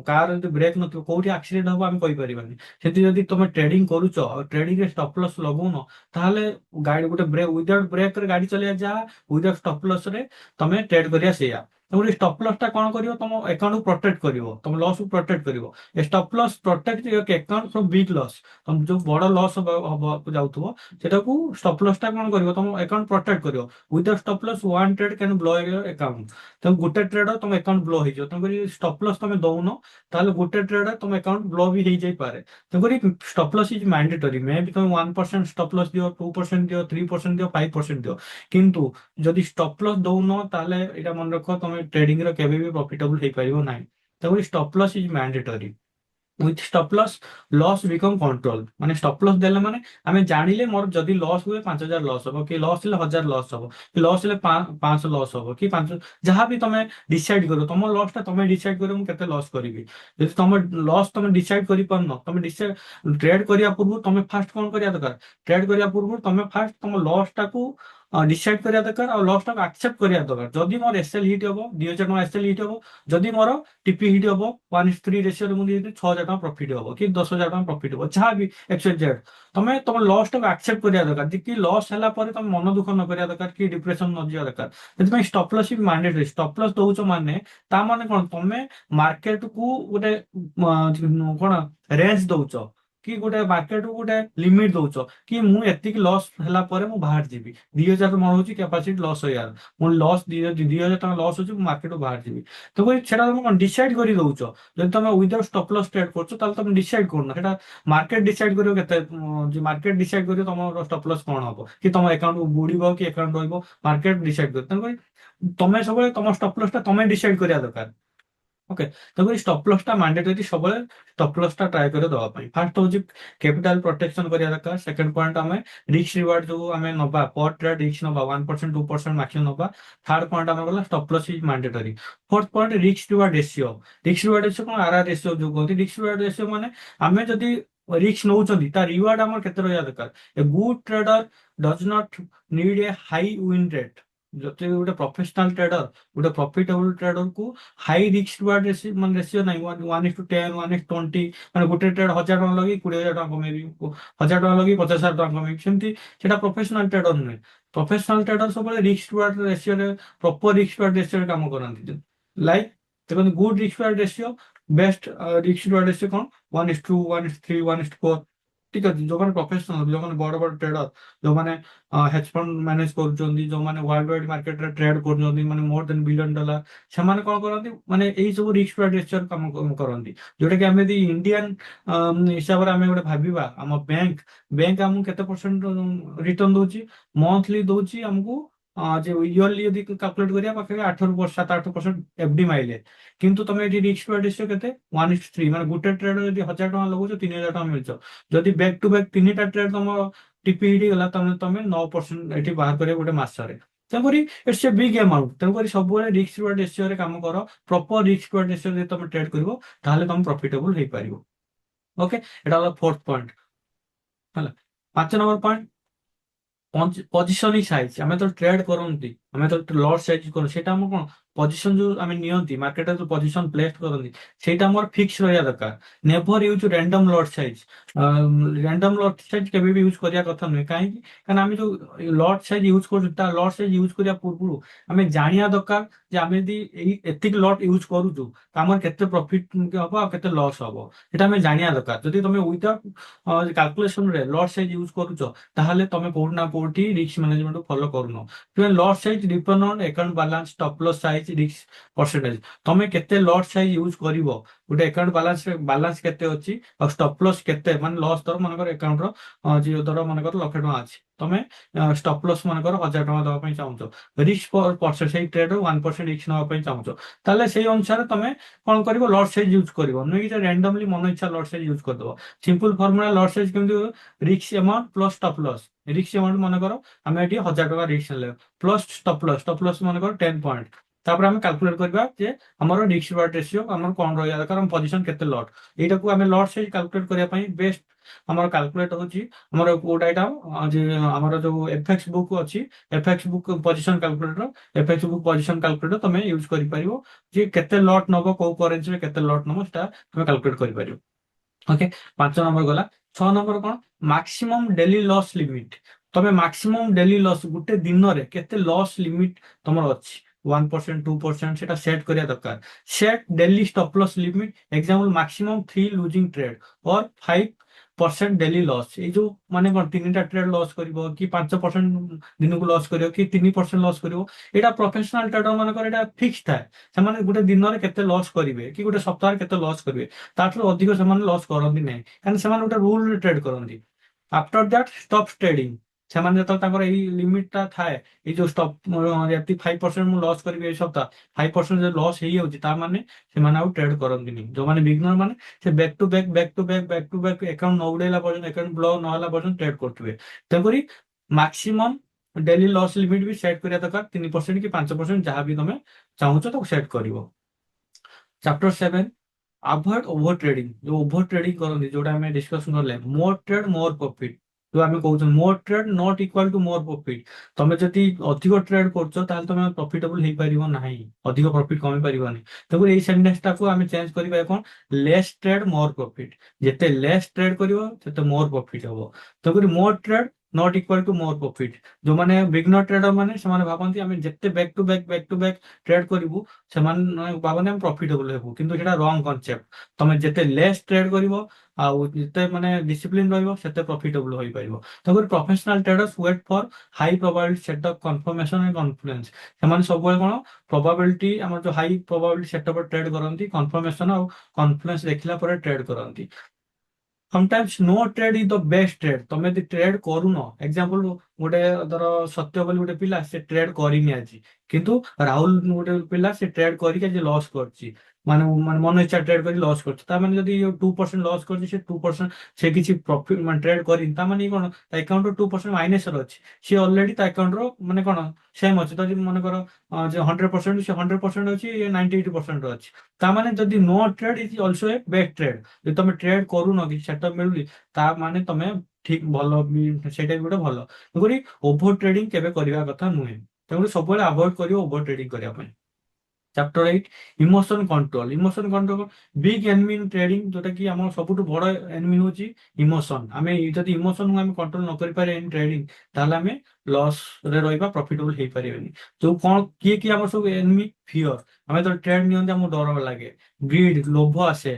କାର ଯଦି ବ୍ରେକ୍ ନଥିବ କୋଉଠି ଆକ୍ସିଡେଣ୍ଟ ହବ ଆମେ କହିପାରିବାନି। ସେମିତି ଯଦି ତମେ ଟ୍ରେଡିଂ କରୁଛ ଆଉ ଟ୍ରେଡିଂ ରେ stop loss ଲଗଉନ, ତାହେଲେ ଗାଡି ଗୋଟେ ୱିଦାଉଟ୍ ବ୍ରେକ୍ ରେ ଗାଡି ଚଲେଇବା ଯାହା, ୱିଦାଉଟ୍ stop loss ରେ ତମେ ଟ୍ରେଡ୍ କରିବା ସେଇଆ। ତେଣୁକରି ଷ୍ଟପ୍ ଲସ୍ ଟା କଣ କରିବ, ତମ ଆକାଉଣ୍ଟ ପ୍ରୋଟେକ୍ଟ କରିବ, ତମ ଲସ୍ କୁ ପ୍ରୋଟେକ୍ଟ କରିବ। A stop loss protect your account from big loss. ତମ ଯୋଉ ବଡ ଲସ୍ ହବାକୁ ଯାଉଥିବ ସେଟାକୁ ଷ୍ଟପ୍ ଲସ୍ ଟା କଣ କରିବ, ତମ ଆକାଉଣ୍ଟ ପ୍ରୋଟେକ୍ଟ କରିବ। Without stop loss one trade can blow your account. ତେଣୁ ଗୋଟେ ଟ୍ରେଡ୍ ତମ ଆକାଉଣ୍ଟ ବ୍ଲୋ ହେଇଯିବ। ତେଣୁକରି ଷ୍ଟପ୍ ଲସ୍ ତମେ ଦଉନ, ତାହେଲେ ଗୋଟେ ଟ୍ରେଡ୍ ତମ ଆକାଉଣ୍ଟ ବ୍ଲୋ ବି ହେଇଯାଇପାରେ। ତେଣୁକରି ଷ୍ଟପ୍ ଲସ୍ ଇଜ ମ୍ୟାଣ୍ଡେଟୋରୀ। ମେ ବି ତମେ 1% ଷ୍ଟପ୍ ଲସ୍ ଦିଅ, 2% ଦିଅ, 3% ଦିଅ, 5% ଦିଅ, କିନ୍ତୁ ଯଦି ଷ୍ଟପ୍ ଲସ୍ ଦଉନ ତାହେଲେ ଏଇଟା ମନେ ରଖ, ତମେ ଟ୍ରେଡିଂ ର କେବେ ବି ପ୍ରଫିଟେବୁଲ ହେଇପାରିବ ନାହିଁ। ତେଣୁକରି stop loss is mandatory. With stop loss loss become control. ମାନେ ଷ୍ଟପ୍ ଲସ୍ ଦେଲେ ମାନେ ଆମେ ଜାଣିଲେ ମୋର ଯଦି ଲସ୍ ହୁଏ 5,000 ଲସ୍ ହବ, କି ଲସ୍ ହେଲେ 1,000 ଲସ୍ ହବ, କି ଲସ୍ ହେଲେ 500 ଲସ୍ ହବ, କି 5, ଯାହା ବି ତମେ ଡିସାଇଡ୍ କରିବ, ତମ ଲସ୍ ଟା ତମେ ଡିସାଇଡ୍ କରିବ ମୁଁ କେତେ ଲସ୍ କରିବି। ଯଦି ତମ ଲସ୍ ତମେ ଡିସାଇଡ୍ କରିପାରୁନ, ତମେ ଟ୍ରେଡ୍ କରିବା ପୂର୍ବରୁ ତମେ ଫାଷ୍ଟ କଣ କରିବା ଦରକାର, ଟ୍ରେଡ୍ କରିବା ପୂର୍ବରୁ ତମେ ଫାଷ୍ଟ ତମ ଲସ୍ ଟାକୁ ଡିସାଇଡ୍ କରିବା ଦରକାର, ଆଉ ଲସ୍ ଟାକୁ ଆକ୍ସେପ୍ଟ କରିବା ଦରକାର। ଯଦି ମୋର ଏସ୍ଏଲ୍ ହିଟ୍ ହବ, 2,000 ଟଙ୍କା ଏସ୍ଏଲ୍ ହିଟ୍ ହବ, ଯଦି ମୋର ଟିପି ହିଟ୍ ହବ 1:3 ରେସିଓରେ, ମୁଁ ଯଦି 6,000 ଟଙ୍କା ପ୍ରଫିଟ୍ ହବ, କି 10,000 ଟଙ୍କା ପ୍ରଫିଟ୍ ହବ, ଯାହା ବି XYZ, ତମେ ତମ ଲସ୍ ଟାକୁ ଆକ୍ସେପ୍ଟ କରିବା ଦରକାର। ଯେ କି ଲସ୍ ହେଲା ପରେ ତମେ ମନ ଦୁଃଖ ନ କରିବା ଦରକାର, କି ଡିପ୍ରେସନ ନ ଯିବା ଦରକାର। ସେଥିପାଇଁ ଷ୍ଟପ୍ ଲସ୍ ବି ମ୍ୟାଣ୍ଡେଟରୀ। ଷ୍ଟପ୍ ଲସ୍ ଦଉଛ ମାନେ ତା ମାନେ କଣ, ତମେ ମାର୍କେଟ କୁ ଗୋଟେ କଣ ରେଞ୍ଜ ଦଉଛ, କି ଗୋଟେ ମାର୍କେଟ କୁ ଗୋଟେ ଲିମିଟ ଦଉଛ, କି ମୁଁ ଏତିକି ଲସ୍ ହେଲା ପରେ ମୁଁ ବାହାରି ଯିବି। 2,000 ମୋର ହଉଛି କ୍ୟାପାସିଟି ଲସ୍ ହଇବାର, ମୁଁ ଲସ୍ 2,000 ଟଙ୍କା ଲସ୍ ହଉଛି, ମୁଁ ମାର୍କେଟକୁ ବାହାରି ଯିବି। ତ ସେଟା ତମେ କଣ ଡିସାଇଡ୍ କରି ଦଉଛ। ଯଦି ତମେ ୱିଦାଉଟ୍ ଷ୍ଟପ୍ ଲସ୍ ଟ୍ରେଡ୍ କରୁଛ ତାହେଲେ ତମେ ଡିସାଇଡ୍ କରୁନ, ସେଟା ମାର୍କେଟ ଡିସାଇଡ୍ କରିବ। କେତେ ମାର୍କେଟ ଡିସାଇଡ୍ କରିବ ତମର ଷ୍ଟପ୍ ଲସ୍ କଣ ହବ, କି ତମ ଆକାଉଣ୍ଟ ବୁଡିବ କି ଆକାଉଣ୍ଟ ରହିବ, ମାର୍କେଟ ଡିସାଇଡ୍ କରିବ। ତେଣୁକରି ତମେ ସବୁବେଳେ ତମ ଷ୍ଟପ୍ ଲସ୍ ଟା ତମେ ଡିସାଇଡ୍ କରିବା ଦରକାର। ଓକେ, ତେଣୁକରି ଷ୍ଟପ୍ ଲସ୍ ଟା ମ୍ୟାଣ୍ଡେଟୋରୀ। ସବୁବେଳେ ଷ୍ଟପ୍ ଲସ୍ ଟା ଟ୍ରାଏ କରି ଦେବା ପାଇଁ। ଫାର୍ଷ୍ଟ ହଉଛି କ୍ୟାପିଟାଲ ପ୍ରୋଟେକ୍ସନ କରିବା ଦରକାର। ସେକେଣ୍ଡ ପଏଣ୍ଟ, ଆମେ ରିସ୍କ ରିୱାର୍ଡ ଯୋଉ ଆମେ ନବା, ପର ଟ୍ରେଡ୍ ରିସ୍କ ନବା 1%, 2% ମାକ୍ସିମମ୍ ନବା। ଥାର୍ଡ ପଏଣ୍ଟ ଆମର ଗଲା stop loss is mandatory. Fourth point, risk reward ratio. Risk reward ratio କଣ, ଆର୍ଆର୍ ରେସିଓ ଯୋଉ କହନ୍ତି। ରିସ୍କ ରିୱାର୍ଡ ରେସିଓ ମାନେ ଆମେ ଯଦି ରିସ୍କ ନଉଛନ୍ତି ତା ରିୱାର୍ଡ ଆମର କେତେ ରହିବା ଦରକାର। A good trader does not need a high win rate. ଯଦି ଗୋଟେ ପ୍ରଫେସନାଲ ଟ୍ରେଡର, ଗୋଟେ ପ୍ରଫିଟେବୁଲ ଟ୍ରେଡର କୁ ହାଇ ରିସ୍କ ରିୱାର୍ଡ ମାନେ ରେସିଓ ନାହିଁ, 1:10, 1:20, ମାନେ ଗୋଟେ ଟ୍ରେଡ୍ 1,000 ଟଙ୍କା ଲଗେଇ 20,000 ଟଙ୍କା କମେଇବି, 1,000 ଟଙ୍କା ଲଗେଇ 50,000 ଟଙ୍କା କମେଇବି, ସେମିତି ସେଟା ପ୍ରଫେସନାଲ ଟ୍ରେଡର ନୁହେଁ। ପ୍ରଫେସନାଲ ଟ୍ରେଡର ସବୁବେଳେ ରିସ୍କ ରିୱାର୍ଡ ରେସିଓରେ, ପ୍ରପର ରିସ୍କ ରିୱାର୍ଡ ରେସିଓରେ କାମ କରନ୍ତି। ଲାଇକ୍ ଦେଖନ୍ତୁ, good risk reward ratio, best risk reward ratio କଣ, 1:2, 1:3, 1:4। ଠିକ ଅଛି, ଯୋଉମାନେ ପ୍ରଫେସନାଲ, ଯୋଉମାନେ ବଡ ବଡ ଟ୍ରେଡର, ଯୋଉମାନେ ହେଜ୍ ଫଣ୍ଡ ମ୍ୟାନେଜ କରୁଛନ୍ତି, ଯୋଉମାନେ ୱାର୍ଲଡ ୱାଇଡ ମାର୍କେଟରେ ଟ୍ରେଡ୍ କରୁଛନ୍ତି, ମାନେ ମୋର ଦେନ୍ $1 ବିଲିୟନ, ସେମାନେ କଣ କରନ୍ତି, ମାନେ ଏଇ ସବୁ ରିସ୍କ ରିୱାର୍ଡ ରେସିଓରେ କାମ କରନ୍ତି। ଯୋଉଟା କି ଆମେ ଯଦି ଇଣ୍ଡିଆନ ହିସାବରେ ଆମେ ଗୋଟେ ଭାବିବା, ଆମ ବ୍ୟାଙ୍କ ଆମକୁ କେତେ ପରସେଣ୍ଟ ରିଟର୍ନ ଦଉଛି, ମନ୍ଥଲି ଦଉଛି ଆମକୁ, ଯେ ଇୟରଲି ଯଦି କାଲକୁଲେଟ କରିବା, ପାଖରେ 7-8% ଏଫଡି ମାଇଲେ। କିନ୍ତୁ ତମେ ଏଠି ରିସ୍କ ରିୱାର୍ଡ ରେସିଓ କେତେ, 1:3, ମାନେ ଗୋଟେ ଟ୍ରେଡ୍ ଯଦି 1,000 ଟଙ୍କା ଲଗାଉଛ, 3,000 ଟଙ୍କା ମିଳୁଛ। ଯଦି ବ୍ୟାକ୍ ଟୁ ବ୍ୟାକ୍ ତିନିଟା ଟ୍ରେଡ୍ ତମ ଟିପି ହେଇଗଲା, ତମେ 9% ଏଠି ବାହାର କରିବ ଗୋଟେ ମାସରେ। ତେଣୁକରି ଇଟ୍ସ ଏ ବିଗ୍ ଆମାଉଣ୍ଟ। ତେଣୁକରି ସବୁବେଳେ ରିସ୍କ ରିୱାର୍ଡ ରେସିଓରେ କାମ କର। ପ୍ରପର ରିସ୍କ ରିୱାର୍ଡ ରେସିଓ ଯଦି ତମେ ଟ୍ରେଡ୍ କରିବ, ତାହେଲେ ତମେ ପ୍ରଫିଟେବୁଲ ହେଇପାରିବ। ଓକେ, ଏଟା ହେଲା ଫୋର୍ଥ ପଏଣ୍ଟ। ହେଲା, 5 ନମ୍ବର ପଏଣ୍ଟ, ପଜିସନିଂ ସାଇଜ। ଆମେ ତ ଟ୍ରେଡ୍ କରନ୍ତି, ଆମେ ତ ଲଟ୍ ସାଇଜ କରୁ, ସେଇଟା ଆମର କଣ, ପଜିସନ ଯୋଉ ଆମେ ନିଅନ୍ତି ମାର୍କେଟରେ, ଯୋଉ ପଜିସନ ପ୍ଲେସ କରନ୍ତି, ସେଇଟା ଆମର ଫିକ୍ସ ରହିବା ଦରକାର। Never use random lot size. Random lot size କେବେ ବି ୟୁଜ କରିବା କଥା ନୁହେଁ। କାହିଁକି, କାରଣ ଆମେ ଯୋଉ ଲଟ୍ ସାଇଜ ୟୁଜ କରୁଛୁ, ତା ଲଟ୍ ସାଇଜ ୟୁଜ କରିବା ପୂର୍ବରୁ ଆମେ ଜାଣିବା ଦରକାର ଯେ ଆମେ ଯଦି ଏତିକି ଲଟ୍ ୟୁଜ କରୁଛୁ, ତ ଆମର କେତେ ପ୍ରଫିଟ ହବ ଆଉ କେତେ ଲସ୍ ହବ, ସେଟା ଆମେ ଜାଣିବା ଦରକାର। ଯଦି ତମେ ୱିଦାଉଟ୍ କାଲକୁଲେସନରେ ଲଟ୍ ସାଇଜ ୟୁଜ କରୁଛ, ତାହେଲେ ତମେ କୋଉଠି ନା କୋଉଠି ରିସ୍କ ମ୍ୟାନେଜମେଣ୍ଟ ଫଲୋ କରୁନ। Lot size depend on account balance, stop loss size, risk percentage. ତମେ କେତେ ଲଟ୍ ସାଇଜ ୟୁଜ କରିବ, ଗୋଟେ ଆକାଉଣ୍ଟ ବାଲାନ୍ସ କେତେ ଅଛି, ଆଉ ଷ୍ଟପ୍ ଲସ୍ କେତେ, ମାନେ ଲସ୍ ଧର ମନେକର ଆକାଉଣ୍ଟର ଧର ମନେକର 1,00,000 ଟଙ୍କା ଅଛି, ତମେ ଷ୍ଟପ୍ ଲସ୍ ମନେକର 1,000 ଟଙ୍କା ଦେବା ପାଇଁ ଚାହୁଁଛ, ରିସ୍କ ପରସେଣ୍ଟ ସେଇ ଟ୍ରେଡର 1% ରିସ୍କ ନେବା ପାଇଁ ଚାହୁଁଛ, ତାହେଲେ ସେଇ ଅନୁସାରେ ତମେ କଣ କରିବ, ଲଟ୍ ସାଇଜ ୟୁଜ କରିବ। ନୁହେଁ କି ରାଣ୍ଡମଲି ମନ ଇଚ୍ଛା ଲଟ୍ ସାଇଜ ୟୁଜ କରିଦବ। ସିମ୍ପଲ ଫର୍ମୁଲା ଲଟ୍ ସାଇଜ କେମିତି, risk amount plus stop loss. Risk amount ମନେକର ଆମେ ଏଠି 1,000 ଟଙ୍କା ରିସ୍କ ନେଲେ, ପ୍ଲସ୍ ଷ୍ଟପ୍ ଲସ୍ ମନେକର 10 ପଏଣ୍ଟ। ତାପରେ ଆମେ କାଲକୁଲେଟ କରିବା ଯେ ଆମର ରିସ୍କ ରିୱାର୍ଡ ରେସିଓ ଆମର କଣ ରହିବା ଦରକାର, ଆମ ପଜିସନ କେତେ ଲଟ୍। ଏଇଟାକୁ ଆମେ ଲଟ୍ ସାଇଜ କାଲକୁଲେଟ କରିବା ପାଇଁ ବେଷ୍ଟ ଆମର କାଲକୁଲେଟ ହଉଛି ଆମର କୋଉଟା, ଏଇଟା ଯେ ଆମର ଯୋଉ ଏଫଏକ୍ସ ବୁକ୍ ଅଛି, FX book position calculator. FX book position calculator ତମେ ୟୁଜ କରିପାରିବ, ଯେ କେତେ ଲଟ୍ ନବ, କୋଉ କରେନ୍ସିରେ କେତେ ଲଟ୍ ନବ, ସେଟା ତମେ କାଲକୁଲେଟ କରିପାରିବ। ଓକେ, 5 ନମ୍ବର ଗଲା। 6 ନମ୍ବର କଣ, ମାକ୍ସିମମ୍ ଡେଲି ଲସ୍ ଲିମିଟ। ତମେ ମାକ୍ସିମମ୍ ଡେଲି ଲସ୍, ଗୋଟେ ଦିନରେ କେତେ ଲସ୍ ଲିମିଟ ତମର ଅଛି, 1% 2% সেটা সেট করা দরকার। Set daily stop loss limit, example maximum 3 losing trade or 5% daily loss. ଏଇ ଯୋଉ ମାନେ କଣ 3ଟା ଟ୍ରେଡ୍ ଲସ୍ କରିବ କି 5% ଦିନକୁ ଲସ୍ କରିବ କି 3% ଲସ୍ କରିବ, ଏଇଟା ପ୍ରଫେସନାଲ ଟ୍ରେଡର ମାନଙ୍କର ଏଇଟା ଫିକ୍ସ ଥାଏ। ସେମାନେ ଗୋଟେ ଦିନରେ କେତେ ଲସ୍ କରିବେ କି ଗୋଟେ ସପ୍ତାହରେ କେତେ ଲସ୍ କରିବେ, ତାଠାରୁ ଅଧିକ ସେମାନେ ଲସ୍ କରନ୍ତି ନାହିଁ, କାରଣ ସେମାନେ ଗୋଟେ ରୁଲରେ ଟ୍ରେଡ୍ କରନ୍ତି। ଆଫ୍ଟର ଦ୍ୟାଟ୍ ଷ୍ଟପ୍ ଟ୍ରେଡିଂ, ସେମାନେ ଯେତେବେଳେ ତାଙ୍କର ଏଇ ଲିମିଟଟା ଥାଏ, ଏଇ ଯୋଉ ଷ୍ଟପ୍ ଯେମିତି 5% ମୁଁ ଲସ୍ କରିବି ଏଇ ସପ୍ତାହ, 5% ଯଦି ଲସ୍ ହେଇଯାଉଛି ତା ମାନେ ସେମାନେ ଆଉ ଟ୍ରେଡ୍ କରନ୍ତିନି। ଯୋଉମାନେ ବିଗନର ମାନେ ସେ ବ୍ୟାକ୍ ଟୁ ବ୍ୟାକ୍ ଆକାଉଣ୍ଟ ନ ଉଡେଇଲା ପର୍ଯ୍ୟନ୍ତ, ଆକାଉଣ୍ଟ ବ୍ଲକ୍ ନହେଲା ପର୍ଯ୍ୟନ୍ତ ଟ୍ରେଡ୍ କରୁଥିବେ। ତେଣୁକରି ମାକ୍ସିମମ୍ ଡେଲି ଲସ୍ ଲିମିଟ ବି ସେଟ୍ କରିବା ଦରକାର, 3% କି 5% ଯାହା ବି ତମେ ଚାହୁଁଛ ତାକୁ ସେଟ୍ କରିବ। Chapter 7, avoid over trading. ଯୋଉ ଓଭର ଟ୍ରେଡିଂ କରନ୍ତି, ଯୋଉଟା ଆମେ ଡିସ୍କସନ କଲେ, ମୋର ଟ୍ରେଡ୍ ମୋର ପ୍ରଫିଟ। ଯୋଉ ଆମେ କହୁଛେ ମୋର ଟ୍ରେଡ୍ ନଟ୍ ଇକ୍ୱାଲ ଟୁ ମୋର ପ୍ରଫିଟ। ତମେ ଯଦି ଅଧିକ ଟ୍ରେଡ୍ କରୁଛ ତାହେଲେ ତମେ ପ୍ରଫିଟେବଲ ହେଇପାରିବ ନାହିଁ, ଅଧିକ ପ୍ରଫିଟ କମେଇ ପାରିବନି। ତେଣୁ ଏଇ ସେଣ୍ଟେନ୍ସ ଟାକୁ ଆମେ ଚେଞ୍ଜ କରିବା କଣ, ଲେସ୍ ଟ୍ରେଡ୍ ମୋର ପ୍ରଫିଟ। ଯେତେ ଲେସ୍ ଟ୍ରେଡ୍ କରିବ ସେତେ ମୋର ପ୍ରଫିଟ ହବ। ତେଣୁକରି ମୋର ଟ୍ରେଡ୍ ନଟ୍ ଇକ୍ୱାଲ ଟୁ ମୋର ପ୍ରଫିଟ। ଯୋଉମାନେ ବିଗନର ଟ୍ରେଡର ମାନେ ସେମାନେ ଭାବନ୍ତି ଆମେ ଯେତେ ବ୍ୟାକ୍ ଟୁ ବ୍ୟାକ୍ ଟ୍ରେଡ୍ କରିବୁ ସେମାନେ ଭାବନ୍ତି ଆମେ ପ୍ରଫିଟେବଲ ହେବୁ, କିନ୍ତୁ ସେଇଟା ରଙ୍ଗ କନସେପ୍ଟ। ତମେ ଯେତେ ଲେସ୍ ଟ୍ରେଡ୍ କରିବ ଆଉ ଯେତେ ମାନେ ଡିସିପ୍ଲିନ ରହିବ ସେତେ ପ୍ରଫିଟେବଲ ହୋଇପାରିବ। ତେଣୁକରି professional traders wait for high probability setup confirmation and confidence. ସେମାନେ ସବୁବେଳେ କଣ ପ୍ରୋବାବିଲିଟି, ଆମର ଯୋଉ ହାଇ ପ୍ରୋବାବିଲିଟି ସେଟଅପ୍ ଟ୍ରେଡ୍ କରନ୍ତି, କନଫର୍ମେସନ ଆଉ କନଫିଡେନ୍ସ ଦେଖିଲା ପରେ ଟ୍ରେଡ୍ କରନ୍ତି। Sometimes no trade is the best trade. ତମେ ଯଦି ଟ୍ରେଡ୍ କରୁନ, ଏକ୍ସାମ୍ପଲ ଗୋଟେ ଧର ସତ୍ୟ ବୋଲି ଗୋଟେ ପିଲା, ସେ ଟ୍ରେଡ୍ କରିନି ଆଜି, କିନ୍ତୁ ରାହୁଲ ଗୋଟେ ପିଲା ସେ ଟ୍ରେଡ୍ କରିକି ଆଜି ଲସ୍ କରିଛି, ମାନେ ମାନେ ମନ ଇଚ୍ଛା ଟ୍ରେଡ୍ କରି ଲସ୍ କରିଛି। ତା ମାନେ ଯଦି 2% ଲସ୍ କରିଛି, ସେ 2% ସେ କିଛି ପ୍ରଫିଟ ମାନେ ଟ୍ରେଡ୍ କରିନି, ତା ମାନେ କଣ ତା ଆକାଉଣ୍ଟର 2% ମାଇନସର ଅଛି। ସିଏ ଅଲରେଡି ତା ଆକାଉଣ୍ଟର ମାନେ କଣ ସେମ୍ ଅଛି। ତ ଯଦି ମନେକର ଯେ 100% ସେ 100% ଅଛି, 98% ଅଛି। ତା ମାନେ ଯଦି no trade is also a best trade. ଯଦି ତମେ ଟ୍ରେଡ୍ କରୁନ, କିଛି ସେଟଅପ୍ ମିଳୁନି, ତା ମାନେ ତମେ ଠିକ ଭଲ ବି, ସେଇଟା ବି ଗୋଟେ ଭଲ। ତେଣୁକରି ଓଭର ଟ୍ରେଡିଂ କେବେ କରିବା କଥା ନୁହେଁ। ତେଣୁକରି ସବୁବେଳେ ଆଭଏଡ କରିବ ଓଭର ଟ୍ରେଡିଂ କରିବା ପାଇଁ। Chapter 8, emotion control. Emotion control big enemy in trading, ଯୋଉଟା କି ଆମର ସବୁଠୁ ବଡ ଏନିମି ହଉଛି ଇମୋସନ। ଆମେ ଯଦି ଇମୋସନକୁ ଆମେ କଣ୍ଟ୍ରୋଲ ନ କରିପାରିବା ଇନ୍ ଟ୍ରେଡିଂ, ତାହେଲେ ଆମେ ଲସ୍ ରେ ରହିବା, ପ୍ରଫିଟେବଲ ହେଇପାରିବେନି। ଯୋଉ କଣ କିଏ କିଏ ଆମର ସବୁ ଏନିମି, ଫିଅର। ଆମେ ଯେତେବେଳେ ଟ୍ରେଡ୍ ନିଅନ୍ତି ଆମକୁ ଡର ଲାଗେ, ଗ୍ରିଡ ଲୋଭ ଆସେ,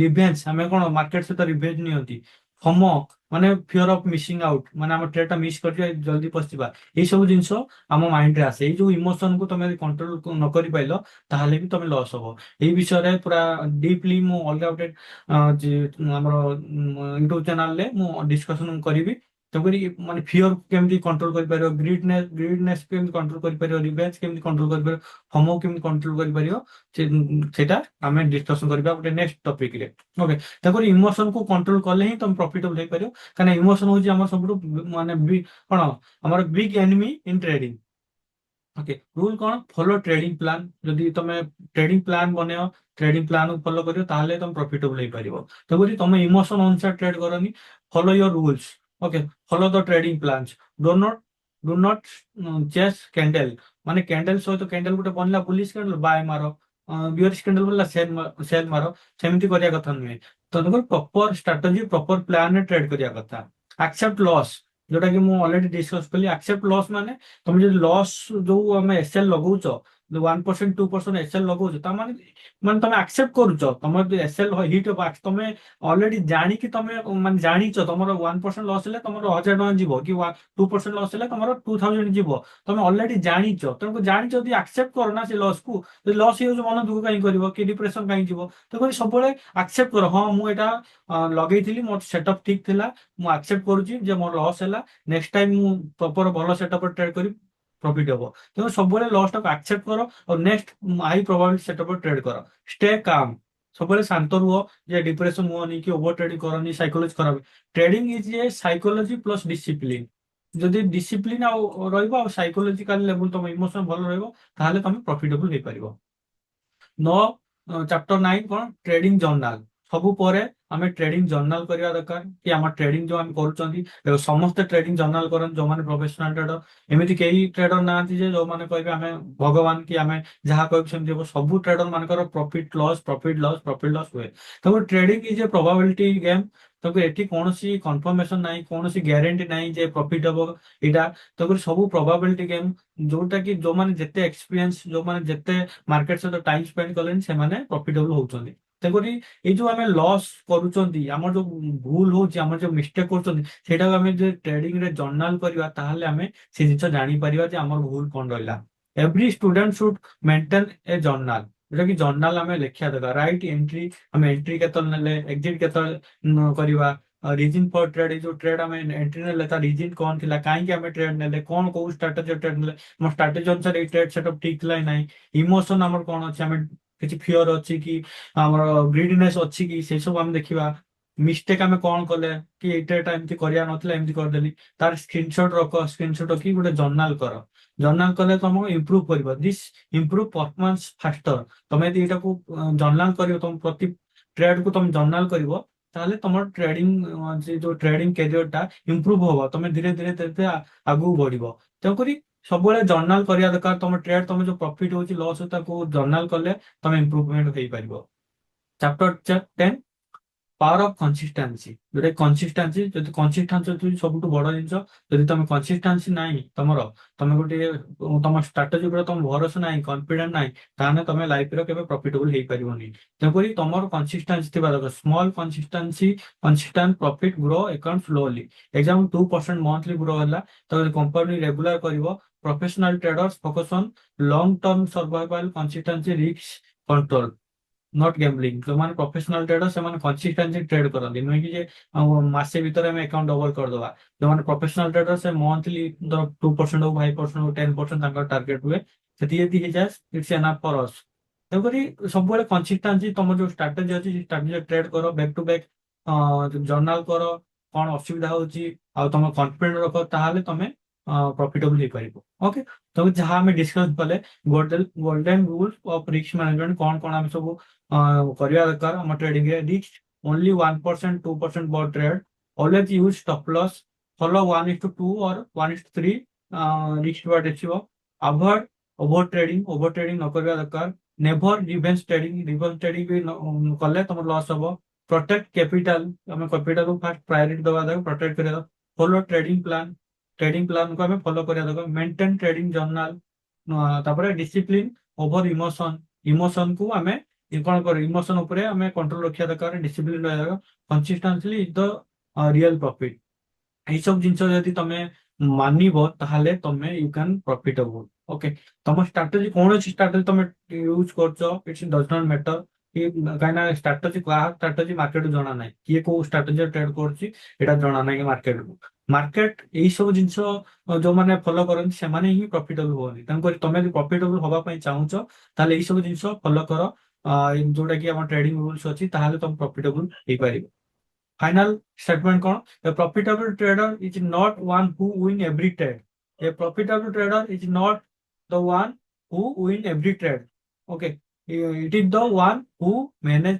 ରିଭେଞ୍ଜ, ଆମେ କଣ ମାର୍କେଟ ସହିତ ରିଭେଞ୍ଜ ନିଅନ୍ତି, ଫମୋ ମାନେ ଫିଅର ଅଫ ମିସିଂ ଆଉଟ, ମାନେ ଆମ ଟ୍ରେଡ୍ ଟା ମିସ୍ କରିଯିବା, ଜଲ୍ଦି ପଶିଯିବା, ଏଇ ସବୁ ଜିନିଷ ଆମ ମାଇଣ୍ଡରେ ଆସେ। ଏଇ ଯୋଉ ଇମୋସନକୁ ତମେ ଯଦି କଣ୍ଟ୍ରୋଲ ନ କରିପାରିଲ ତାହେଲେ ବି ତମେ ଲସ୍ ହବ। ଏଇ ବିଷୟରେ ପୁରା ଡିପଲି ମୁଁ ଅଲଗା ଗୋଟେ ଆମର ୟୁଟ୍ୟୁବ ଚ୍ୟାନେଲରେ ମୁଁ ଡିସ୍କସନ କରିବି। ତେଣୁକରି ମାନେ ଫିଅର କେମିତି କଣ୍ଟ୍ରୋଲ କରିପାରିବ, ଗ୍ରିଡନେସ୍ କେମିତି କଣ୍ଟ୍ରୋଲ କରିପାରିବ, ରିଭେଞ୍ଜ କେମିତି କଣ୍ଟ୍ରୋଲ କରିପାରିବ, ଫମୋ କେମିତି କଣ୍ଟ୍ରୋଲ କରିପାରିବ, ସେଇଟା ଆମେ ଡିସ୍କସନ କରିବା ଗୋଟେ ନେକ୍ସଟ ଟପିକରେ। ଓକେ, ତେଣୁକରି ଇମୋସନକୁ କଣ୍ଟ୍ରୋଲ କଲେ ହିଁ ତମେ ପ୍ରଫିଟେବଲ ହେଇପାରିବ, କାରଣ ଇମୋସନ ହଉଛି ଆମର ସବୁଠୁ ମାନେ କଣ ଆମର big enemy in trading. Okay, rule କଣ, ଫଲୋ ଟ୍ରେଡିଂ ପ୍ଲାନ୍। ଯଦି ତମେ ଟ୍ରେଡିଂ ପ୍ଲାନ୍ ବନେଇବ, ଟ୍ରେଡିଂ ପ୍ଲାନ୍ ଫଲୋ କରିବ, ତାହେଲେ ତମେ ପ୍ରଫିଟେବଲ ହେଇପାରିବ। ତେଣୁକରି ତମେ ଇମୋସନ ଅନୁସାରେ ଟ୍ରେଡ୍ କରନି, follow your rules. Okay, follow the trading plans. Do not chase candle, ମାନେ କ୍ୟାଣ୍ଡେଲ ସହିତ କ୍ୟାଣ୍ଡେଲ ଗୋଟେ ବନିଲା ବୁଲିଶ କ୍ୟାଣ୍ଡେଲ ବାୟ ମାର, ବିୟରିଶ କ୍ୟାଣ୍ଡେଲ ବନିଲା ସେଲ ମାର, ସେମିତି କରିବା କଥା ନୁହେଁ। ତେଣୁକରି ପ୍ରପର ଷ୍ଟ୍ରାଟେଜି, ପ୍ରପର ପ୍ଲାନରେ ଟ୍ରେଡ୍ କରିବା କଥା। ଆକ୍ସେପ୍ଟ ଲସ୍, ଯୋଉଟା କି ମୁଁ ଅଲରେଡି ଡିସ୍କସ କଲି। ଆକ୍ସେପ୍ଟ ଲସ୍ ମାନେ ତମେ ଯଦି ଲସ୍, ଯୋଉ ଆମେ ଏସଏଲ ଲଗଉଛ, 1% 2% ଏସଏଲ ଲଗଉଛ, ତା ମାନେ ମାନେ ତମେ ଆକ୍ସେପ୍ଟ କରୁଛ ତମର ଯଦି ଏସଏଲ ହିଟ୍ ହବ, ତମେ ଅଲରେଡି ଜାଣିକି ତମେ ମାନେ ଜାଣିଛ ତମର 1% ଲସ୍ ହେଲେ ତମର 1000 ଟଙ୍କା ଯିବ, କି 2% ଲସ୍ ହେଲେ ତମର 2000 ଯିବ। ତମେ ଅଲରେଡି ଜାଣିଛ, ତେଣୁ ଜାଣିଛ ଯଦି ଆକ୍ସେପ୍ଟ କର ନା ସେ ଲସ୍ କୁ। ଯଦି ଲସ୍ ହେଇଯାଉଛି ମନ ଦୁଃଖ କାହିଁ କରିବ, କି ଡିପ୍ରେସନ କାହିଁ ଯିବ। ତେଣୁକରି ସବୁବେଳେ ଆକ୍ସେପ୍ଟ କର, ହଁ ମୁଁ ଏଇଟା ଲଗେଇଥିଲି, ମୋର ସେଟଅପ୍ ଠିକ ଥିଲା, ମୁଁ ଆକ୍ସେପ୍ଟ କରୁଛି ଯେ ମୋର ଲସ୍ ହେଲା, ନେକ୍ସଟ ଟାଇମ ମୁଁ ପ୍ରପର ଭଲ ସେଟଅପ୍ ଟ୍ରେଡ୍ କରି ପ୍ରଫିଟ ହବ। ତେଣୁ ସବୁବେଳେ ଲସ୍ ଟାକୁ ଆକ୍ସେପ୍ଟ କର ଆଉ next high probability setup trade କର। ଷ୍ଟେ କାମ୍, ସବୁବେଳେ ଶାନ୍ତ ରୁହ, ଯେ ଡିପ୍ରେସନ ହୁଅନି କି ଓଭର ଟ୍ରେଡିଂ କରନି, ସାଇକୋଲୋଜି ଖରାପ। Trading is a psychology plus discipline. ଯଦି ଡିସିପ୍ଲିନ ଆଉ ରହିବ ଆଉ ସାଇକୋଲୋଜିକାଲ ଲେଭୁଲ ତମ ଇମୋସନ ଭଲ ରହିବ, ତାହେଲେ ତମେ ପ୍ରଫିଟେବଲ ହେଇପାରିବ। ନ ଚାପ୍ଟର 9 କଣ, ଟ୍ରେଡିଂ ଜର୍ନାଲ। ସବୁ ପରେ आमे ट्रेडिंग जर्नल करवा दरकार कि आम ट्रेडिंग जो आम कर समस्त ट्रेडिंग जर्नल करन जो माने प्रोफेशनल ट्रेडर एमती कई ट्रेडर ना जो माने कहबे आमे भगवान कि आमे जहाँ कहबे सेमती हो सब ट्रेडर मानकर profit loss profit loss profit loss हुए तो trading is a probability game तो एठी कौनसी कन्फर्मेशन नाही कौनसी ग्यारंटी नाही जे प्रॉफिट हबो इटा तो सब प्रोबेबिलिटी गेम जोटा कि जो माने जेते एक्सपीरियंस जो माने जेते मार्केट सहित टाइम स्पेंड कलेन से माने प्रॉफिटेबल होउछन्ती तेकरी ये जो आम लॉस करूछन्ती आम जो भूल होउछि आम जो मिस्टेक करूछन्ती सेटा आम जो ट्रेडिंग रे जर्नल करबा ताहले आमे से जिंस जानि परिबा जे हमर भूल कोन रहला every student should maintain A journal जोटा कि जर्नल आम लिखा दरकार राइट एंट्री आम एंट्री केतल नेले एग्जिट केतल करबा रीजन फॉर ट्रेड जो ट्रेड आम एंट्री नेले ता रीजन कोन थिला काहे आम ट्रेड नेले कोन को स्ट्रेटजी ट्रेड नेले हम स्ट्रेटजी अनुसार ए ट्रेड सेटअप ठीक थिला नाही इमोशन हमर कोन अछि आम किछि फियर अछि कि हमर ग्रीडीनेस अछि कि से सब हम देखिबा मिस्टेक आम कौन कले कि एटा एमती करिया नथिला एमती करदेली तार स्क्रीनशॉट रख स्क्रीनशॉट रखी गोटे जर्नल कर जर्नल कले तुम इम्प्रूव कर दिस इम्प्रूव परफॉर्मेंस फास्टर तुम्हें यदि एटा को जर्नल कर तुम प्रति ट्रेड को तुम जर्नल कर ताहले तुम ट्रेडिंग जो ट्रेडिंग कैरियर टा इम्प्रूव होबो तुम धीरे धीरे धीरे आगू बढ़िबो तेणुकरी सबुबले जर्नल करिया दरकार तुम ट्रेड तुम जो प्रॉफिट होची लॉस होता को जर्नल कले तुम इम्प्रूवमेंट होई परिबो चैप्टर 10 पावर ऑफ कंसिस्टेंसी जोटा कंसिस्टेंसी जदि कंसिस्टेंसी होची सबुठु बड़ जिंस जदि तुम कंसिस्टेंसी नाही तमरो तुम गोटे तुम स्ट्रेटजी पर तुम भरोसा नाही कॉन्फिडेंट नाही ताने तुम लाइफ रे केबे प्रॉफिटेबल हेई परिबोनी तेकरी तमर कंसिस्टेंसी थिबा दरकार small consistency consistent profit grow account slowly example 2% monthly grow होला तो कंपनी रेगुलर करिवो professional traders focus on long term survival consistency risk control not gambling जो माने प्रोफेशनल ट्रेडर से माने कंसिस्टेंसी ट्रेड करନ୍ତି नुहे कि जे मासे भीतर हम अकाउंट डबल कर दवा जो माने प्रोफेशनल ट्रेडर से मंथली 2% हो 5% हो 10% तांका टारगेट हुए सेति यदि हे जास इट्स एनफ फॉर अस तेणुकरी सब कंसिस्टेंसी तुम जो स्ट्राटेजी अच्छी स्ट्राटेजी ट्रेड कर बैक टू बैक जर्नल कर कौन असुविधा होची आ तुम कॉन्फिडेंट रख ताहले तुम प्रॉफिटेबल हो पारिबो ओके तो जहां हमें डिस्कस कले golden rules of risk management कौन कौन हम सब करवा दरकार हम ट्रेडिंग रे risk only 1% 2% but trade always use stop loss follow 1:2 और 1:3 रिस्क बाट रेशियो अवॉइड ओवर ट्रेडिंग न करवा दरकार नेवर रिवेंस ट्रेडिंग भी कले तुम लॉस हम प्रोटेक्ट कैपिटल हमें कैपिटल को फास्ट प्रायोरिटी दवा दरकार प्रोटेक्ट करिया फॉलो ट्रेडिंग प्लान को हमें फॉलो करिया दरकार मेंटेन ट्रेडिंग जर्नल तापर डिसिप्लिन ओवर इमोशन इमोशन को हमें कौन कर इमोशन उपरे हमें कंट्रोल रखिया दरकार डिसिप्लिन रहिया दरकार consistently is the real profit এই সব জিনিস যদি তুমি মানিব তাহলে তুমি ইউ ক্যান প্রফিটেবল ওকে তোমার স্ট্রাটেজি কোনছি স্ট্রাটেজি তুমি ইউজ করছো ইটস ডজ নট ম্যাटर कि কাইনা স্ট্রাটেজি কাহা স্ট্রাটেজি মার্কেট জনা নাই কিଏ କୋଉ স্ট্রাটেজি ট্রেড করছি এটা জনা নাই মার্কেট মার্কেট এই সব জিনিস ଯୋଉମାନେ ଫଲୋ କରନ୍ତି ସେମାନେ ହିଁ ପ୍ରଫିଟେବଲ ହୁଅନ୍ତି ତେଣୁକରି ତମେ ଯଦି ପ୍ରଫିଟେବଲ ହବା ପାଇଁ ଚାହୁଁଛ ତାହେଲେ ଏଇ ସବୁ ଜିନିଷ ଫଲୋ କର ଯୋଉଟା କି ଆମ ଟ୍ରେଡିଂ ରୁଲ୍ସ ଅଛି ତାହେଲେ ତମେ ପ୍ରଫିଟେବଲ ହେଇପାରିବ फाइनल स्टेटमेंट कौन a profitable trader is not one who win every trade a profitable trader is not the one who win every trade okay it is the one who manage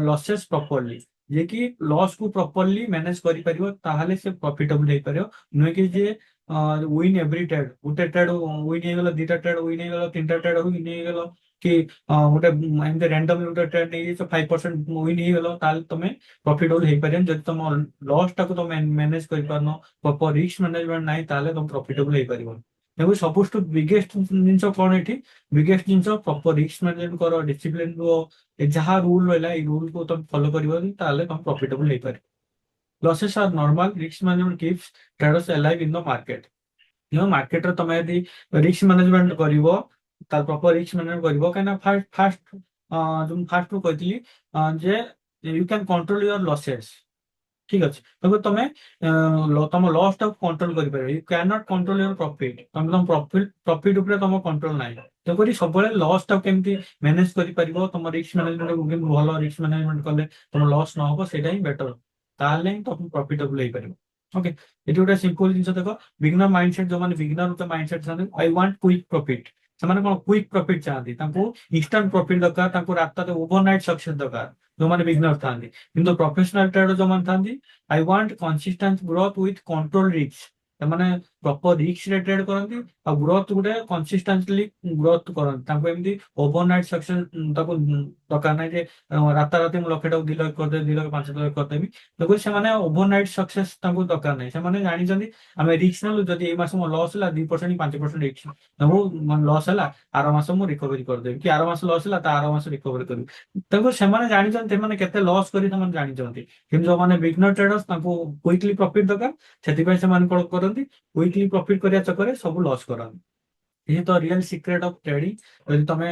losses properly जे कि loss को properly manage करि परियो ताहाले से profitable हे परियो नुहे कि जे win every trade गुटे trade win हे गेलो दुटा ट्रेड विन हे गेलो तीनटा ट्रेड विन हे गेलो कि गोटे एमती रैंडम गोटे ट्रेड नहीं 5% विन हे गेलो ताल तमे प्रॉफिटेबल हो पारे जब तुम लॉस टाको तुम मैनेज कर पारन प्रॉपर रिस्क मैनेजमेंट नहीं ताले तुम प्रॉफिटेबल हो पारिबो देखो सबुठु बिगेस्ट जिंस कौन एठी बिगेस्ट जिंस प्रॉपर रिस्क मैनेजमेंट करो डिसिप्लिन रो जहां रूल रहला ए रूल को तुम फॉलो करिवो ताले तुम प्रॉफिटेबल हो पारे losses are normal risk management keeps traders alive in the market market रे तुम यदि रिस्क मैनेजमेंट करिवो तार प्रॉपर रिस्क मैनेजमेंट करिवो काना फास्ट फास्ट जो फास्ट रू कहतली जे you can control your losses ठीक अच्छे तो तुम तुम लॉस टाक कंट्रोल कर you can not control your profit तुम प्रॉफिट प्रॉफिट ऊपर तुम कंट्रोल नाही तेणुक सब लॉस टाक केमती मैनेज कर पारिबो तुम रिस्क मैनेजमेंट भल रिस्क मैनेजमेंट कले तुम लॉस न हो सेटा ही बेटर ताले ही तुम प्रॉफिटेबल हो पारिबो ओके ये गोटे सिंपल जिन देख बिगिनर माइंडसेट जो माने beginner mindset I want quick profit ସେମାନେ କଣ କ୍ୱିକ୍ ପ୍ରଫିଟ୍ ଚାହାନ୍ତି, ତାଙ୍କୁ ଇନଷ୍ଟାଣ୍ଟ ପ୍ରଫିଟ୍ ଦରକାର, ତାଙ୍କୁ ରାସ୍ତାରେ ଓଭରନାଇଟ୍ ସକ୍ସେସ୍ ଦରକାର, ଯୋଉମାନେ ବିଗନର ଥାନ୍ତି। କିନ୍ତୁ ପ୍ରଫେସନାଲ ଟ୍ରେଡର ଯୋଉମାନେ ଥାନ୍ତି, I want consistent growth with control risk, ସେମାନେ ପ୍ରପର ରିସ୍କ ରେ ଟ୍ରେଡ କରନ୍ତି ଆଉ ଗ୍ରୋଥ ଗୋଟେ କନସିଷ୍ଟାଣ୍ଟଲି ଗ୍ରୋଥ କରନ୍ତି। ତାଙ୍କୁ ଏମିତି ଓଭରନାଇଟ୍ ସକ୍ସେସ୍ ତାକୁ ଦରକାର ନାହିଁ ଯେ ରାତାରାତି ମୁଁ ଲକ୍ଷଟାକୁ 2 ଲକ୍ଷ କରିଦେବି, 2 ଲକ୍ଷ 5 ଲକ୍ଷ କରିଦେବି। ଦେଖୁ ସେମାନେ ଓଭରନାଇଟ୍ ସକ୍ସେସ୍ ତାଙ୍କୁ ଦରକାର ନାହିଁ। ସେମାନେ ଜାଣିଛନ୍ତି ଆମେ ରିସ୍କ ନେଲୁ, ଯଦି ଏଇ ମାସ ମୋ ଲସ୍ ହେଲା 2% 5% ରିସ୍କ ନେବୁ, ଲସ୍ ହେଲା ଆର ମାସ ମୁଁ ରିକଭରି କରିଦେବି, କି ଆର ମାସ ଲସ୍ ହେଲା ତା ଆର ମାସ ରିକଭରି କରିବି। ତାଙ୍କୁ ସେମାନେ ଜାଣିଛନ୍ତି ସେମାନେ କେତେ ଲସ୍ କରି ସେମାନେ ଜାଣିଛନ୍ତି। କିନ୍ତୁ ଯୋଉମାନେ ବିଗନର ଟ୍ରେଡର୍ସ ତାଙ୍କୁ କୁଇକଲି ପ୍ରଫିଟ୍ ଦରକାର, ସେଥିପାଇଁ ସେମାନେ କଣ କରନ୍ତି, କୁଇକଲି ପ୍ରଫିଟ୍ କରିବା ଚକ୍କରରେ ସବୁ ଲସ୍ କରନ୍ତି। ଏହି ତ ରିଅଲ ସିକ୍ରେଟ ଅଫ ଟ୍ରେଡିଂ। ଯଦି ତମେ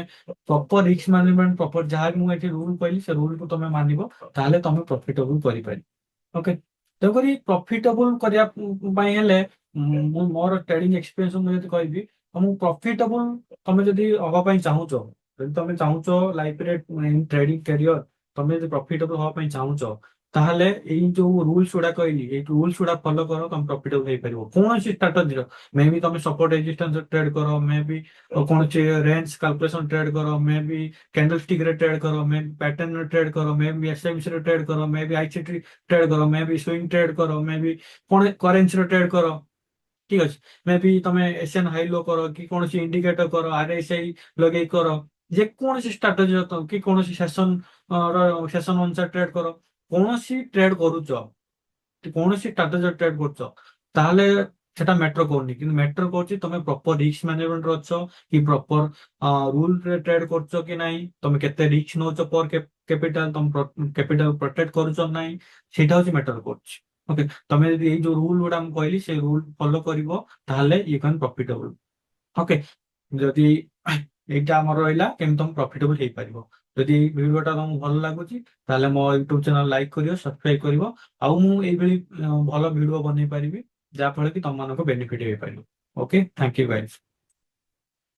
ପ୍ରପର ରିସ୍କ ମ୍ୟାନେଜମେଣ୍ଟ, ପ୍ରପର ଯାହା ମୁଁ ଏଠି ରୁଲ କହିଲି ସେ ରୁଲକୁ ତମେ ମାନିବ, ତାହେଲେ ତମେ ପ୍ରଫିଟେବୁଲ କରିପାରିବ। ଓକେ, ତେଣୁକରି ପ୍ରଫିଟେବୁଲ କରିବା ପାଇଁ ହେଲେ ମୁଁ ମୋର ଟ୍ରେଡିଂ ଏକ୍ସପିରିଏନ୍ସ ମୁଁ ଯଦି କହିବି, ତମକୁ ପ୍ରଫିଟେବୁଲ ତମେ ଯଦି ହବା ପାଇଁ ଚାହୁଁଛ, ଯଦି ତମେ ଚାହୁଁଛ ଲାଇଫରେ ଟ୍ରେଡିଂ କ୍ୟାରିୟର, ତମେ ଯଦି ପ୍ରଫିଟେବୁଲ ହବା ପାଇଁ ଚାହୁଁଛ, ତାହେଲେ ଏଇ ଯୋଉ ରୁଲ୍ସ ଗୁଡା କହିଲି, ଏଇ ରୁଲ୍ସ ଗୁଡା ଫଲୋ କର, ତମେ ପ୍ରଫିଟେବୁଲ ହେଇପାରିବ। କୌଣସି ଷ୍ଟ୍ରାଟେଜିର, ମେ ବି ତମେ ସପୋର୍ଟ ରେଜିଷ୍ଟାନ୍ସ ଟ୍ରେଡ କର, ମେ ବି କୌଣସି ରେଞ୍ଜ କାଲକୁଲେସନ ଟ୍ରେଡ କର, ମେ ବି କ୍ୟାଣ୍ଡେଲଷ୍ଟିକ ରେ ଟ୍ରେଡ କର, ମେ ବି ପ୍ୟାଟର୍ନ ରେ ଟ୍ରେଡ କର, ମେ ବି ଏସଏମସି ରେ ଟ୍ରେଡ କର, ମେ ବି ଆଇସିଟି ଟ୍ରେଡ କର, ମେ ବି ସୁଇଙ୍ଗ ଟ୍ରେଡ କର, ମେ ବି କରେନ୍ସି ରେ ଟ୍ରେଡ କର। ଠିକ ଅଛି, ମେ ବି ତମେ ଏସିଆନ ହାଇ ଲୋ କର, କି କୌଣସି ଇଣ୍ଡିକେଟର କର, ଆରଏସଆଇ ଲଗେଇ କର, ଯେକୌଣସି ଷ୍ଟ୍ରାଟେଜି କି କୌଣସି ସେସନ ଅନୁସାରେ ଟ୍ରେଡ କର। କୌଣସି ଟ୍ରେଡ କରୁଛ, କୌଣସି ଷ୍ଟ୍ରାଟେଜି ଟ୍ରେଡ କରୁଛ, ତାହେଲେ ସେଟା ମ୍ୟାଟର କରୁନି। କିନ୍ତୁ ମ୍ୟାଟର କରୁଛି ତମେ ପ୍ରପର ରିସ୍କ ମ୍ୟାନେଜମେଣ୍ଟ ଅଛ କି ପ୍ରପର ରୁଲ ରେ ଟ୍ରେଡ କରୁଛ କି ନାହିଁ, ତମେ କେତେ ରିସ୍କ ନଉଛ ପର କ୍ୟାପିଟାଲ, ତମ କ୍ୟାପିଟାଲ ପ୍ରୋଟେକ୍ଟ କରୁଛ ନାହିଁ, ସେଇଟା ହଉଛି ମ୍ୟାଟର କରୁଛି। ଓକେ, ତମେ ଯଦି ଏଇ ଯୋଉ ରୁଲ ଗୁଡା ମୁଁ କହିଲି ସେଇ ରୁଲ ଫଲୋ କରିବ, ତାହେଲେ ୟୁ କ୍ୟାନ୍ ପ୍ରଫିଟେବୁଲ। ଓକେ, ଯଦି ଏଇଟା ଆମର ରହିଲା କେମିତି ତମେ ପ୍ରଫିଟେବୁଲ ହେଇପାରିବ। ଯଦି ଏଇ ଭିଡିଓଟା ତମକୁ ଭଲ ଲାଗୁଛି, ତାହେଲେ ମୋ ୟୁଟ୍ୟୁବ ଚ୍ୟାନେଲ ଲାଇକ୍ କରିବ, ସବସ୍କ୍ରାଇବ କରିବ। ଆଉ ମୁଁ ଏଇଭଳି ଭଲ ଭିଡିଓ ବନେଇ ପାରିବି, ଯାହା ଫଳରେ କି ତମମାନଙ୍କୁ ବେନିଫିଟ ହେଇପାରିବ। Okay, thank you guys.